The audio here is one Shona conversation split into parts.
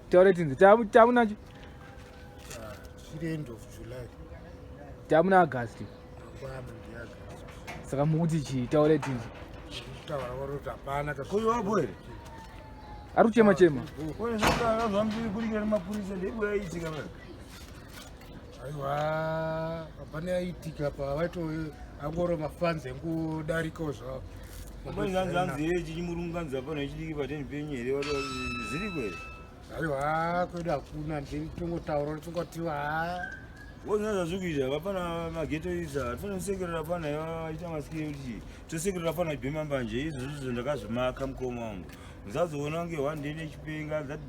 Tauratinzi tamunacho end of July. Tamuna August. Saka muti chi tauratinzi. Taura warota pana ka koyo wabwere. Ari kuchema chema. Kone saka zvambi kurikira mapurisa ndebwe aitika bana. Aiwa pane aitika pa vaito angoro mafanze ngudarika zva. Hanzi echi chimurunganza pana chidiki pateni penyere wato ziri kwere. Aiwa kwedu hakuna ndingotaura tongoti wozvinazva zvikuita vapana maghetto iza tifana kusekerera pana aita masikire kuti tosekerera pana bhema mbanje izvozvo ndakazvimaka mukoma wangu musazoona kunge one day nechipenga that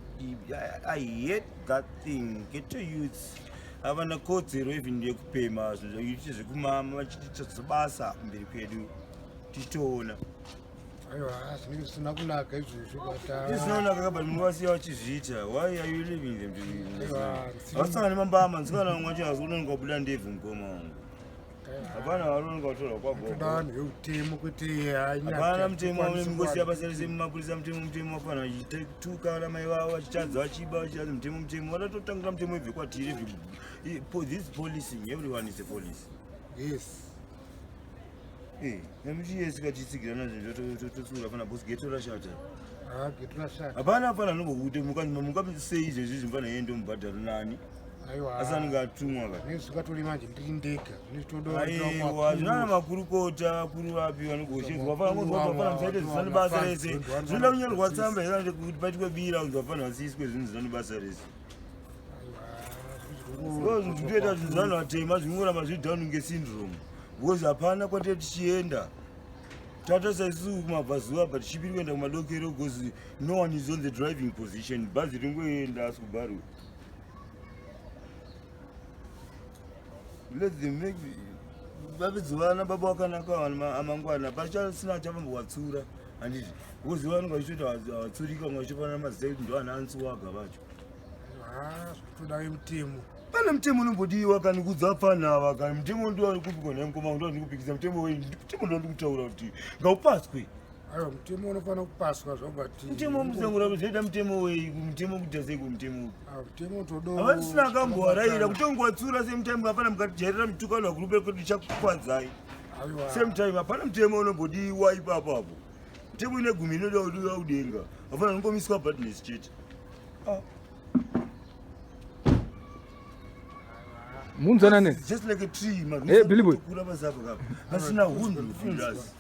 I hate that thing. Ghetto youths havana kodzero even yekupema zviite zvekumama vachitiita basa mberi kwedu tichitoona. Aiwa zvinenge zvisina kunaka izvozvo zvinonaka kabati munowasiya vachizviita. Why are you living them vasangane mambama nzikana vamwe vacho hazononoka kubuda ndebvu mukoma wangu hapana vanonoka kutorwa kwagovanhu veutemo kwete hapana mutemo mungosiya pasarese mumapurisa mutemo wapana vachituka ramai vavo vachitadza vachiba vachiadzi mutemo vatatotangira mutemo webve kwatiri. This policing, everyone is a police. Yes. Nemuchiyesi kachitsigirana zvotosura pana bosi ghetto rashata. Ghetto rashata. Hapana hapana nokuti mukasei izvezvi zvimfana yendo mubhadharo nani. Aiwa. Asanenge atumwa ka. Nezvikatori manje ndiri ndega. Aiwa zvinana makurukota akuru vapi vanogoshinzwa vafana ngozvapana musaite zvisani basa rese. Zvinoda kunyorwa tsamba yakati kuti paitwe bira kuti vafana vasiswe zvinhu zvisani basa rese. Zvinoita kuti zvanhu vatema zvingoramba zvidhanu ngesyndrome. Because hapana kwatiri tichienda tata saisisu kumabvazuva but tichipiri kuenda kumadokero because no one is on the driving position. Bhazi ringoenda asi kuBharu. Let them make vapedzivana baba wakanaka amangwana pachasina chavambovatsura handiti because vanonga vachitoita vatsurika vamwe vachifanana mazita kuti ndo anansi waga vacho. Zvitoda vemutemo pana mutemo unombodiwa kani kudzapfanava kani mutemo ndiwani kupikwa naimukoma ndo ndikupikisa mutemo wei mutemo ndo ndikutaura kuti ngaupaswe. Aiwa mutemo unofanira kupaswa zvabati mutemo musangura kuzoita mutemo wei mutemo kutasei kumutemo mutemo todo avatisina akambowarayira kutongowatsura semutemo hapana mukatijairira mitukano wakurupe kuti tichakukwadzai same time hapana mutemo unombodiwa ipapapo mutemo ine gumi inoda kudiwa kudenga hapana nongomiswa badness chete. Munzana ne? Just like a tree, man. Bilibu. Kura basapa kapa. Asina hundu fundas.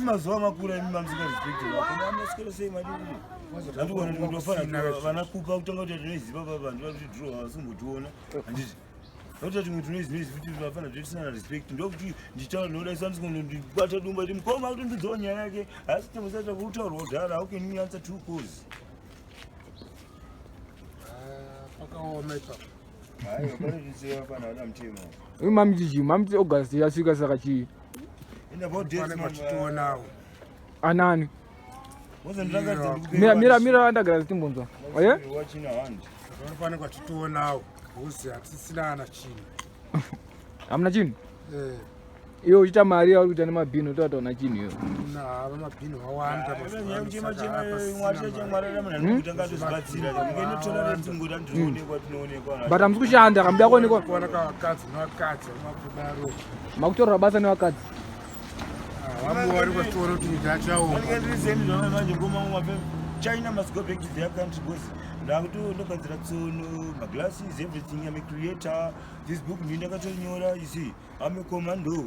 Mazuwa makura imama msika respect. Kuna maskero sei madini. Ndu wana ndofana vanakupa kutanga kuti tinoziva baba ndu kuti draw asumbotuona. Handiti. Ndokuti tinoziva kuti vafana tisina respect. Ndokuti nditaura noda isanzwe ndibata dumba kuti mukoma kuti ndidzo nyaya yake. Asi timusata kutaurwa kudhara how can you answer two calls? Pakaoma ipapo. Hayi bari ndisiya pana wala mtemo. Mamti August yasvika saka chi. In about days machitonawo. Anani? Mira andagara timbonzwa. Oye? Watching a hand. Vanofana kwachitonawo. Uzi hatisina ana chini. Hamna chini? Iyo uchita mari ya kuita nemabhino tataona chini iyo. Na mabhino wawanda but hamsi kushanda kambi yakonekwa vakadzi nevakadzi vamabhudaro makutorera basa nevakadzi vamuwari kwatoro kuti nyika yachaoma. China must go back to their country because ndakagadzira tsono maglasses everything. I'm a creator. This book ndakatonyora. You see, I'm a commando.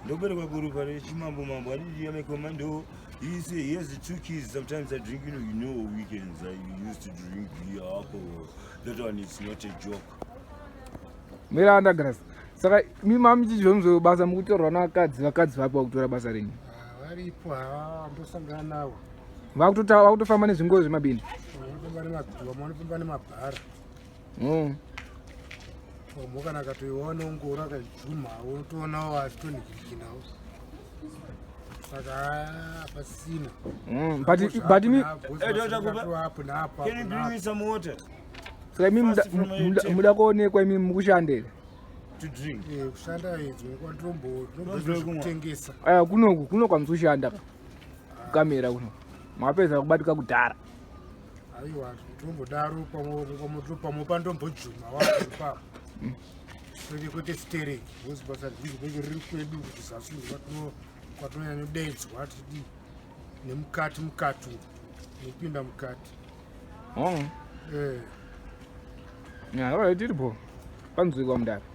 Ndoberekwa kurupa rechimambo mambo aditi I'm a commando. He say he has the two keys. Sometimes I drink, you know weekends I used to drink beer, alcohol. That one is not a joke. Mira andagara saka mimamiti zvomzo basa mukutorwa nevakadzi vapi vakutora basa renyu varipo ndosangana navo vakutofamba nezvinguo zvemabindi vanofamba nemabhiwa vanofamba nemabhara omo kana akatoiwana ungoro akajuma unotoonawo achitonhikirikinawo saka pasina Can you bring me some water? Saka imi muda kuonekwa imi mukushandira to drink. Kushanda idzi kutengesa. Kunoku hamsi kushanda kamera kuno. Mapedza kubatika kudhara. aiwa tombodaro pamwe pandombojuma wapo ipapo kwete stereki wozibasazvizvi riri kwedu kuzasi kwatinonyanyodedzwa tidi nemukati nekupinda mukati tiripo panzwikwa mudare